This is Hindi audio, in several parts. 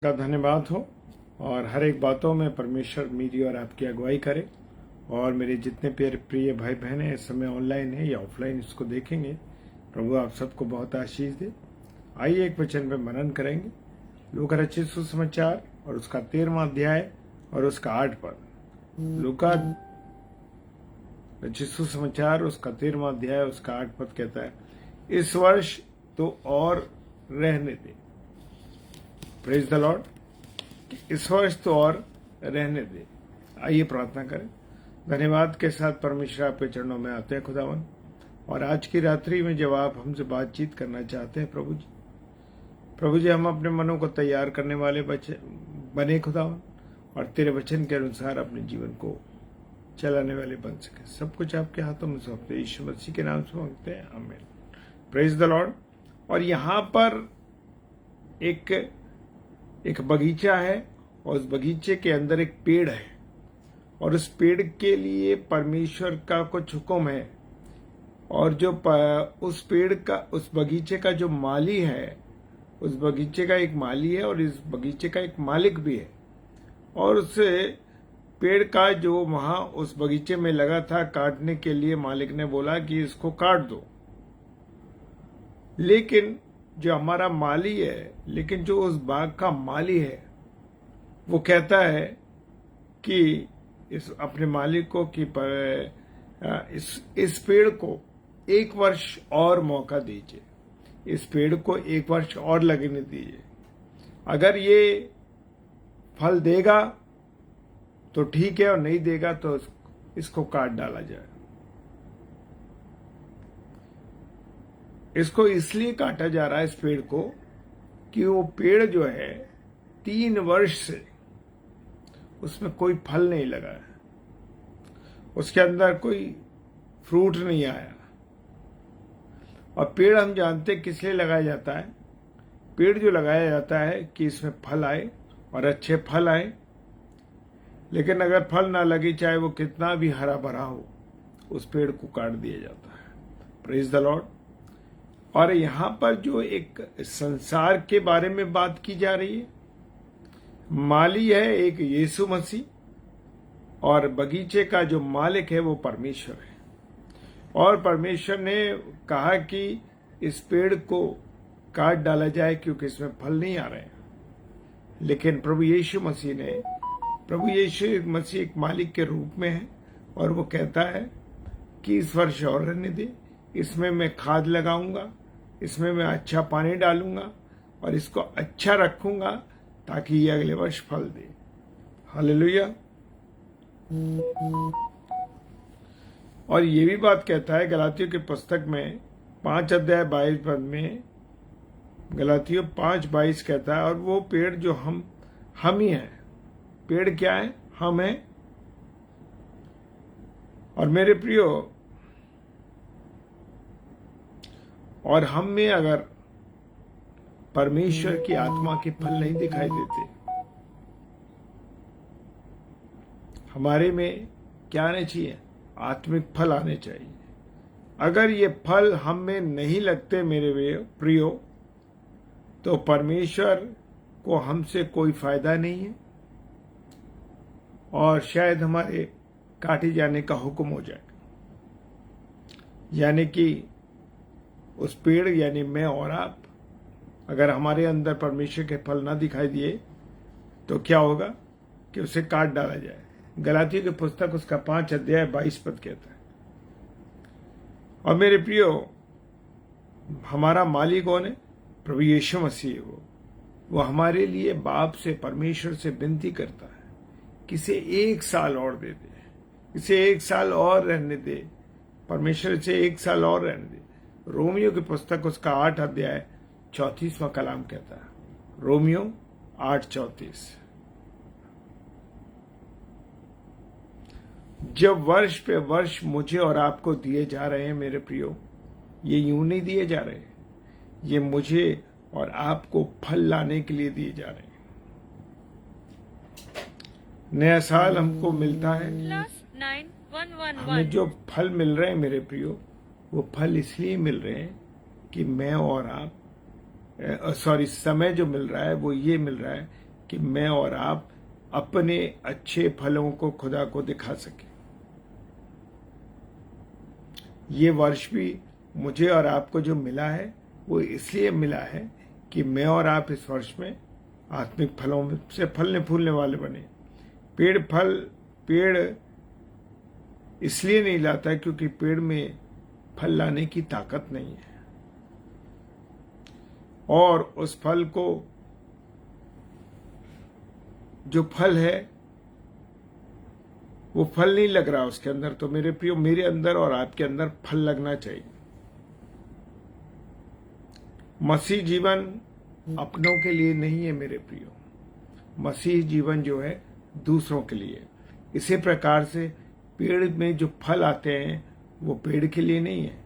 का धन्यवाद हो और हर एक बातों में परमेश्वर मेरी और आपकी अगुवाई करे। और मेरे जितने प्रिय भाई बहन हैं इस समय ऑनलाइन है या ऑफलाइन इसको देखेंगे, प्रभु आप सबको बहुत आशीष दे। आइए एक वचन पे मनन करेंगे। लूका रचित सुसमाचार और उसका 13वां अध्याय और उसका 8 पद। लूका रचित सुसमाचार उसका 13वां अध्याय उसका 8 पद कहता है, इस वर्ष तो और रहने दे। Praise the Lord. इस वर्ष तो और रहने दे। आइए प्रार्थना करें। धन्यवाद के साथ परमेश्वर आपके चरणों में आते हैं खुदावन, और आज की रात्रि में जब आप हमसे बातचीत करना चाहते हैं प्रभु जी हम अपने मनों को तैयार करने वाले बने खुदावन, और तेरे वचन के अनुसार अपने जीवन को चलाने वाले बन सके। सब कुछ आपके हाथों में सौंपते यीशु मसीह के नाम से मांगते हैं, आमीन। Praise the Lord. और यहाँ पर एक बगीचा है और उस बगीचे के अंदर एक पेड़ है, और उस पेड़ के लिए परमेश्वर का कुछ हुक्म है। और जो उस पेड़ का, उस बगीचे का जो माली है, उस बगीचे का एक माली है और इस बगीचे का एक मालिक भी है। और उस पेड़ का जो वहां उस बगीचे में लगा था काटने के लिए, मालिक ने बोला कि इसको काट दो। लेकिन जो हमारा माली है, लेकिन जो उस बाग का माली है वो कहता है कि इस अपने मालिक को कि इस पेड़ को 1 वर्ष और मौका दीजिए, इस पेड़ को 1 वर्ष और लगने दीजिए। अगर ये फल देगा तो ठीक है, और नहीं देगा तो इसको काट डाला जाए। इसको इसलिए काटा जा रहा है इस पेड़ को कि वो पेड़ जो है 3 वर्ष से उसमें कोई फल नहीं लगा है, उसके अंदर कोई फ्रूट नहीं आया। और पेड़ हम जानते किस लिए लगाया जाता है। पेड़ जो लगाया जाता है कि इसमें फल आए और अच्छे फल आए। लेकिन अगर फल ना लगे, चाहे वो कितना भी हरा भरा हो, उस पेड़ को काट दिया जाता है। Praise the Lord. और यहां पर जो एक संसार के बारे में बात की जा रही है, माली है एक यीशु मसीह, और बगीचे का जो मालिक है वो परमेश्वर है। और परमेश्वर ने कहा कि इस पेड़ को काट डाला जाए क्योंकि इसमें फल नहीं आ रहे हैं। लेकिन प्रभु यीशु मसीह एक मालिक के रूप में है, और वो कहता है कि इस वर्ष और रहने दे, इसमें मैं खाद लगाऊंगा, इसमें मैं अच्छा पानी डालूंगा और इसको अच्छा रखूंगा ताकि ये अगले वर्ष फल दे। हालेलुया। और ये भी बात कहता है गलातियों की पुस्तक में 5 अध्याय 22 पद में, गलातियों 5:22 कहता है, और वो पेड़ जो हम ही हैं। पेड़ क्या है? हम हैं। और मेरे प्रियो, और हम में अगर परमेश्वर की आत्मा के फल नहीं दिखाई देते, हमारे में क्या आने चाहिए? आत्मिक फल आने चाहिए। अगर ये फल हम में नहीं लगते मेरे प्रियो, तो परमेश्वर को हमसे कोई फायदा नहीं है, और शायद हमारे काटे जाने का हुक्म हो जाएगा। यानी कि उस पेड़ यानी मैं और आप, अगर हमारे अंदर परमेश्वर के फल ना दिखाई दिए तो क्या होगा? कि उसे काट डाला जाए। गलातियों की पुस्तक उसका 5 अध्याय 22 पद कहता है। और मेरे प्रियो, हमारा मालिक कौन है? प्रभु यीशु मसीह। वो हमारे लिए बाप से, परमेश्वर से विनती करता है कि इसे 1 साल और दे दे, इसे 1 साल और रहने दे। परमेश्वर से 1 साल और रहने दे। रोमियो की पुस्तक उसका 8 अध्याय 34वां कलाम कहता है। रोमियो 8:34। जब वर्ष पे वर्ष मुझे और आपको दिए जा रहे हैं मेरे प्रियो, ये यूं नहीं दिए जा रहे, ये मुझे और आपको फल लाने के लिए दिए जा रहे हैं। नया साल हमको मिलता है, हमें जो फल मिल रहे हैं मेरे प्रियो, वो फल इसलिए मिल रहे हैं कि मैं और आप समय जो मिल रहा है वो ये मिल रहा है कि मैं और आप अपने अच्छे फलों को खुदा को दिखा सकें। ये वर्ष भी मुझे और आपको जो मिला है वो इसलिए मिला है कि मैं और आप इस वर्ष में आत्मिक फलों से फलने फूलने वाले बने। पेड़ इसलिए नहीं लाता क्योंकि पेड़ में फल लाने की ताकत नहीं है, और उस फल को, जो फल है वो फल नहीं लग रहा उसके अंदर। तो मेरे प्रियो, मेरे अंदर और आपके अंदर फल लगना चाहिए। मसीह जीवन अपनों के लिए नहीं है मेरे प्रियो, मसीह जीवन जो है दूसरों के लिए। इसी प्रकार से पेड़ में जो फल आते हैं वो पेड़ के लिए नहीं है,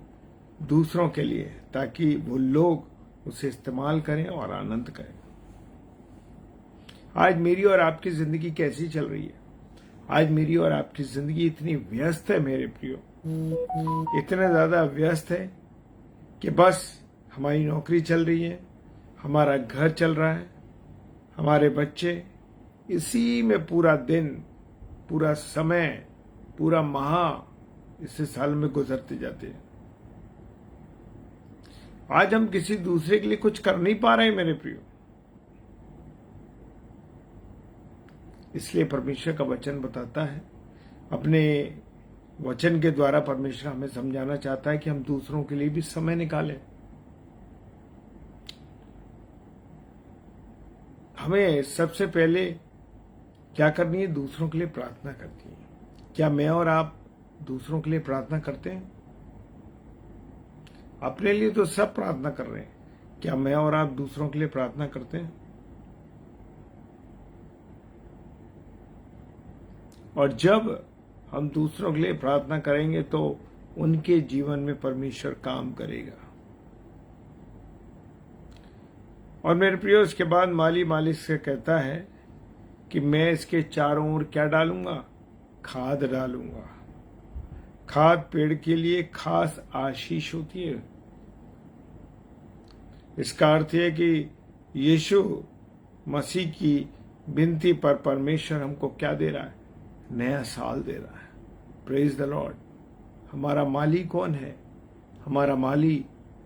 दूसरों के लिए, ताकि वो लोग उसे इस्तेमाल करें और आनंद करें। आज मेरी और आपकी जिंदगी कैसी चल रही है? आज मेरी और आपकी जिंदगी इतनी व्यस्त है मेरे प्रियो, इतना ज्यादा व्यस्त है कि बस हमारी नौकरी चल रही है, हमारा घर चल रहा है, हमारे बच्चे, इसी में पूरा दिन, पूरा समय, पूरा माह इस साल में गुजरते जाते हैं। आज हम किसी दूसरे के लिए कुछ कर नहीं पा रहे हैं मेरे प्रियो। इसलिए परमेश्वर का वचन बताता है, अपने वचन के द्वारा परमेश्वर हमें समझाना चाहता है कि हम दूसरों के लिए भी समय निकालें। हमें सबसे पहले क्या करनी है? दूसरों के लिए प्रार्थना करनी है। क्या मैं और आप दूसरों के लिए प्रार्थना करते हैं? अपने लिए तो सब प्रार्थना कर रहे हैं, क्या मैं और आप दूसरों के लिए प्रार्थना करते हैं? और जब हम दूसरों के लिए प्रार्थना करेंगे तो उनके जीवन में परमेश्वर काम करेगा। और मेरे प्रियो, इसके बाद माली से कहता है कि मैं इसके चारों ओर क्या डालूंगा? खाद डालूंगा। खाद पेड़ के लिए खास आशीष होती है। इसका अर्थ है कि यीशु मसीह की विनती पर परमेश्वर हमको क्या दे रहा है? नया साल दे रहा है। Praise the Lord. हमारा माली कौन है? हमारा माली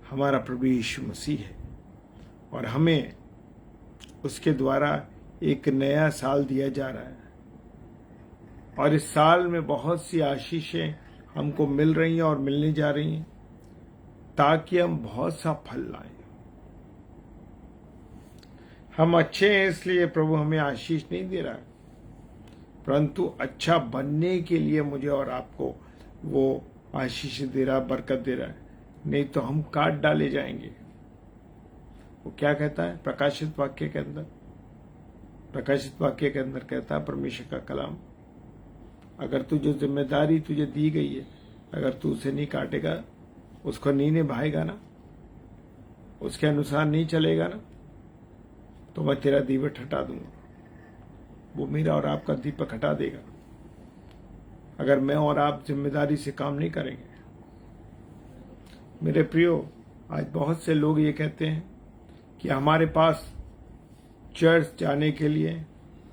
हमारा प्रभु यीशु मसीह है, और हमें उसके द्वारा एक नया साल दिया जा रहा है। और इस साल में बहुत सी आशीषें हमको मिल रही हैं और मिलने जा रही हैं, ताकि हम बहुत सा फल लाएं। हम अच्छे हैं इसलिए प्रभु हमें आशीष नहीं दे रहा है, परंतु अच्छा बनने के लिए मुझे और आपको वो आशीष दे रहा, बरकत दे रहा है। नहीं तो हम काट डाले जाएंगे। वो क्या कहता है प्रकाशित वाक्य के अंदर? प्रकाशित वाक्य के अंदर कहता है परमेश्वर का कलाम, अगर तू जो जिम्मेदारी तुझे दी गई है, अगर तू उसे नहीं काटेगा, उसको नहीं निभाएगा ना, उसके अनुसार नहीं चलेगा ना, तो मैं तेरा दीपक हटा दूंगा। वो मेरा और आपका दीपक हटा देगा अगर मैं और आप जिम्मेदारी से काम नहीं करेंगे। मेरे प्रियो, आज बहुत से लोग ये कहते हैं कि हमारे पास चर्च जाने के लिए,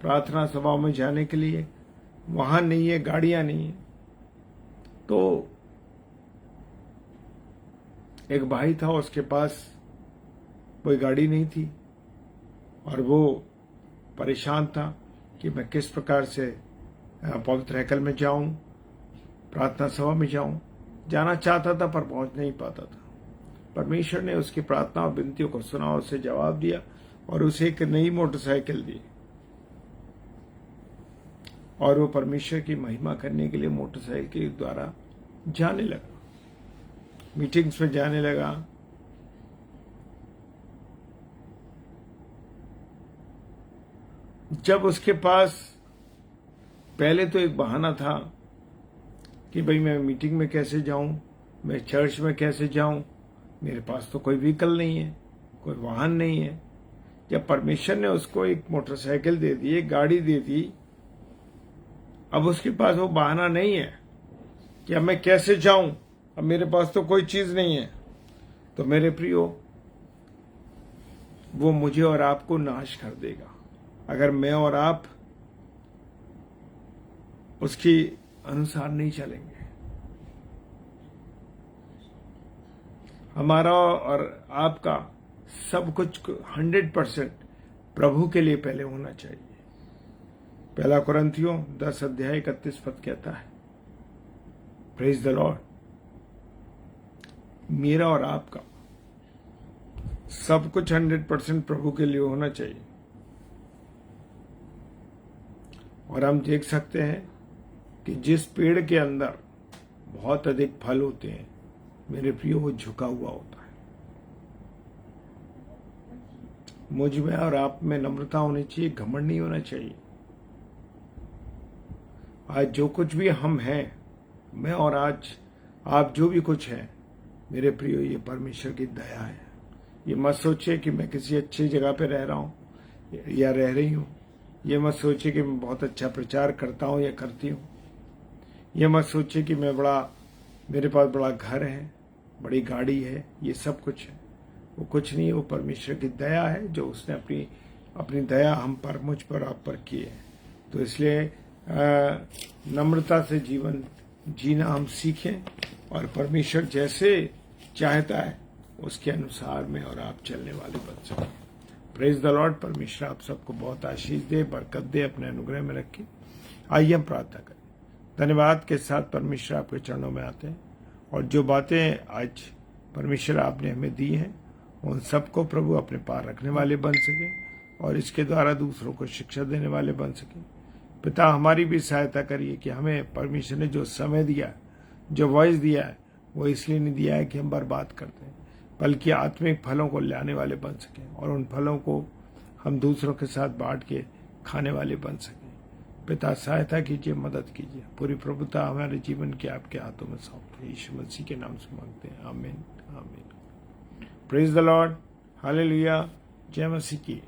प्रार्थना सभाओं में जाने के लिए वाहन नहीं है, गाड़ियां नहीं है। तो एक भाई था, उसके पास कोई गाड़ी नहीं थी और वो परेशान था कि मैं किस प्रकार से पवित्र हैकल में जाऊं, प्रार्थना सभा में जाऊं। जाना चाहता था पर पहुंच नहीं पाता था। परमेश्वर ने उसकी प्रार्थना और विनतियों को सुना, उसे जवाब दिया और उसे एक नई मोटरसाइकिल दी, और वो परमेश्वर की महिमा करने के लिए मोटरसाइकिल के द्वारा जाने लगा, मीटिंग्स में जाने लगा। जब उसके पास पहले तो एक बहाना था कि भाई मैं मीटिंग में कैसे जाऊं, मैं चर्च में कैसे जाऊं, मेरे पास तो कोई व्हीकल नहीं है, कोई वाहन नहीं है। जब परमेश्वर ने उसको एक मोटरसाइकिल दे दी, एक गाड़ी दे दी, अब उसके पास वो बहाना नहीं है कि अब मैं कैसे जाऊं, अब मेरे पास तो कोई चीज नहीं है। तो मेरे प्रियो, वो मुझे और आपको नाश कर देगा। अगर मैं और आप उसकी अनुसार नहीं चलेंगे। हमारा और आपका सब कुछ 100% प्रभु के लिए पहले होना चाहिए। पहला कुरिन्थियों 10 अध्याय 31 पद कहता है, प्रेज द लॉर्ड, मेरा और आपका सब कुछ 100% प्रभु के लिए होना चाहिए। और हम देख सकते हैं कि जिस पेड़ के अंदर बहुत अधिक फल होते हैं, मेरे प्रियो, वो झुका हुआ होता है। मुझ में और आप में नम्रता होनी चाहिए, घमंड नहीं होना चाहिए। आज जो कुछ भी हम हैं, मैं और आज आप जो भी कुछ हैं, मेरे प्रियो, ये परमेश्वर की दया है। ये मत सोचिए कि मैं किसी अच्छी जगह पे रह रहा हूं या रह रही हूं। ये मत सोचिए कि मैं बहुत अच्छा प्रचार करता हूं या करती हूं। ये मत सोचिए कि मेरे पास बड़ा घर है, बड़ी गाड़ी है। ये सब कुछ है, वो कुछ नहीं है। वो परमेश्वर की दया है, जो उसने अपनी दया हम पर, मुझ पर, आप पर की है। तो इसलिए नम्रता से जीवन जीना हम सीखें और परमेश्वर जैसे चाहता है उसके अनुसार में और आप चलने वाले बन सकें। Praise the Lord. परमेश्वर आप सबको बहुत आशीष दे, बरकत दे, अपने अनुग्रह में रखे। आइए हम प्रार्थना करें। धन्यवाद के साथ परमेश्वर आपके चरणों में आते हैं और जो बातें आज परमेश्वर आपने हमें दी हैं, उन सबको प्रभु अपने पार रखने वाले बन सके और इसके द्वारा दूसरों को शिक्षा देने वाले बन सके। पिता, हमारी भी सहायता करिए कि हमें परमेश्वर ने जो समय दिया, जो वॉइस दिया है, वो इसलिए नहीं दिया है कि हम बर्बाद करते हैं, बल्कि आत्मिक फलों को लाने वाले बन सकें और उन फलों को हम दूसरों के साथ बांट के खाने वाले बन सकें। पिता, सहायता कीजिए, मदद कीजिए। पूरी प्रभुता हमारे जीवन के आपके हाथों में सौंपते यीशु मसीह के नाम से मांगते हैं, आमीन आमीन। प्रेज द लॉर्ड, हालेलुया, जय मसीह की।